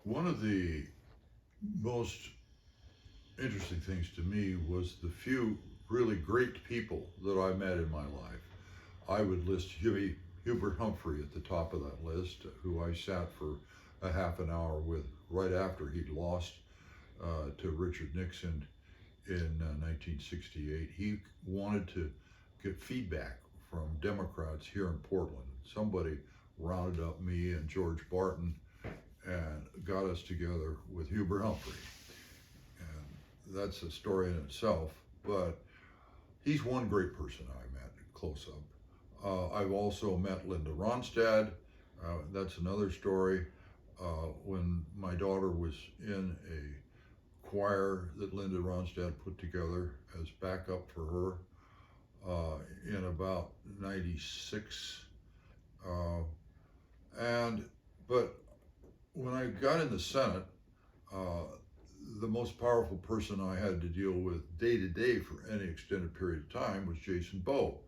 One of the most interesting things to me was the few really great people that I met in my life. I would list Hubert Humphrey at the top of that list, who I sat for a half an hour with right after he'd lost to Richard Nixon in 1968. He wanted to get feedback from Democrats here in Portland. Somebody rounded up me and George Barton and got us together with Hubert Humphrey. And that's a story in itself, but he's one great person I met close up. I've also met Linda Ronstadt. That's another story. When my daughter was in a choir that Linda Ronstadt put together as backup for her in about '96. But when I got in the Senate, the most powerful person I had to deal with day to day for any extended period of time was Jason Bowe,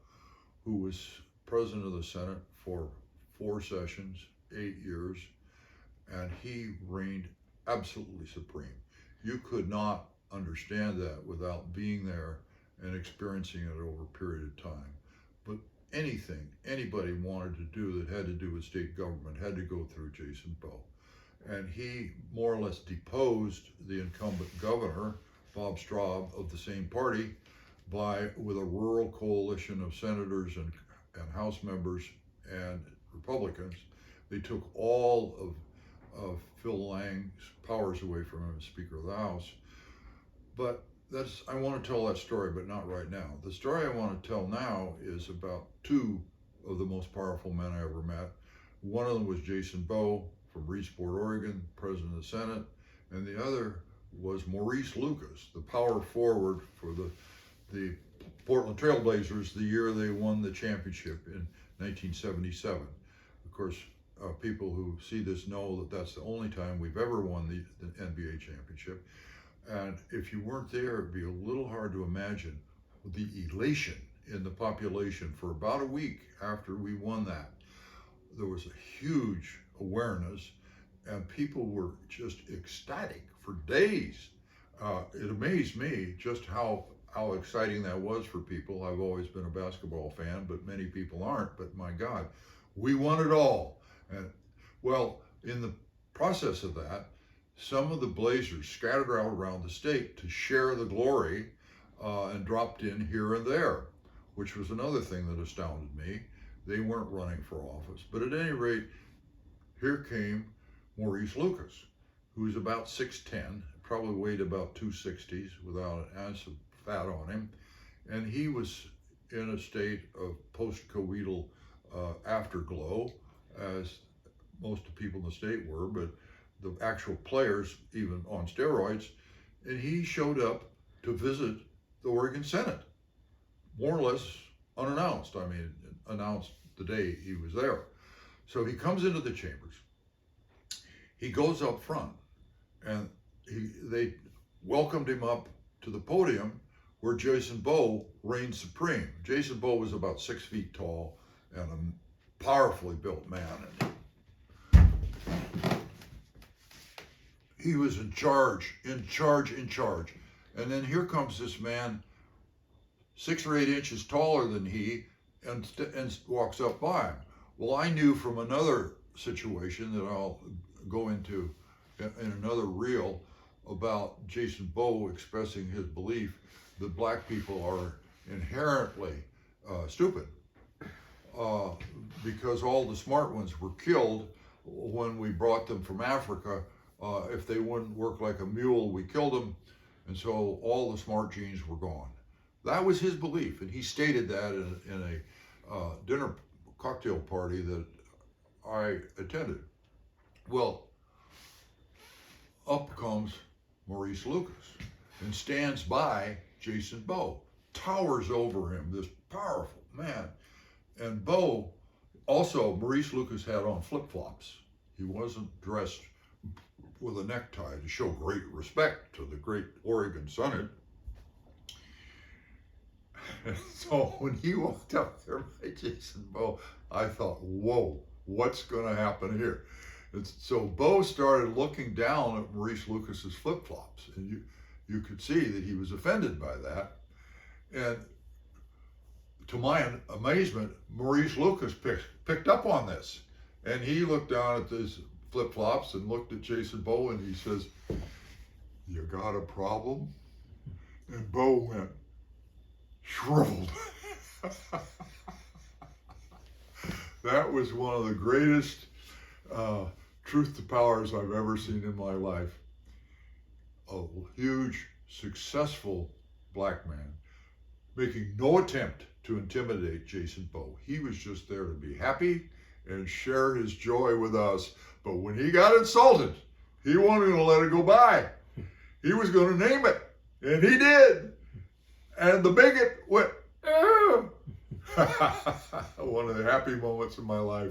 who was president of the Senate for 4 sessions, 8 years, and he reigned absolutely supreme. You could not understand that without being there and experiencing it over a period of time. But anything anybody wanted to do that had to do with state government had to go through Jason Bowe. And he more or less deposed the incumbent governor, Bob Straub, of the same party, with a rural coalition of senators and House members and Republicans. They took all of Phil Lang's powers away from him as Speaker of the House. But I want to tell that story, but not right now. The story I want to tell now is about 2 of the most powerful men I ever met. One of them was Jason Bowe from Reedsport, Oregon, president of the Senate, and the other was Maurice Lucas, the power forward for the Portland Trail Blazers the year they won the championship in 1977. Of course, people who see this know that that's the only time we've ever won the NBA championship. And if you weren't there, it'd be a little hard to imagine the elation in the population for about a week after we won that. There was a huge awareness, and people were just ecstatic for days. It amazed me just how exciting that was for people. I've always been a basketball fan, but many people aren't. But my God, we won it all. And well, in the process of that, some of the Blazers scattered out around the state to share the glory and dropped in here and there, which was another thing that astounded me. They weren't running for office. But at any rate, here came Maurice Lucas, who's about 6'10", probably weighed about 260s without an ounce of fat on him. And he was in a state of post-coital afterglow, as most of the people in the state were, but the actual players, even on steroids. And he showed up to visit the Oregon Senate, more or less unannounced. I mean, announced the day he was there. So he comes into the chambers. He goes up front, and they welcomed him up to the podium where Jason Bowe reigned supreme. Jason Bowe was about 6 feet tall and a powerfully built man. He was in charge. And then here comes this man, 6 or 8 inches taller than he, and walks up by him. Well, I knew from another situation that I'll go into in another reel about Jason Bowe expressing his belief that black people are inherently stupid because all the smart ones were killed when we brought them from Africa. If they wouldn't work like a mule, we killed them, and so all the smart genes were gone. That was his belief, and he stated that in a dinner cocktail party that I attended. Well, up comes Maurice Lucas and stands by Jason Bowe, towers over him, this powerful man. And Bowe, also, Maurice Lucas had on flip-flops. He wasn't dressed with a necktie to show great respect to the great Oregon Senate. And so when he walked up there by Jason Bowe, I thought, whoa, what's going to happen here? And so Bo started looking down at Maurice Lucas's flip-flops, and you could see that he was offended by that. And to my amazement, Maurice Lucas picked up on this, and he looked down at his flip-flops and looked at Jason Bo, and he says, "You got a problem?" And Bo went shriveled. That was one of the greatest truth to powers I've ever seen in my life. A huge, successful black man making no attempt to intimidate Jason Bo. He was just there to be happy and share his joy with us. But when he got insulted, he wasn't going to let it go by. He was going to name it, and he did. And the bigot went, "Ah." One of the happy moments of my life.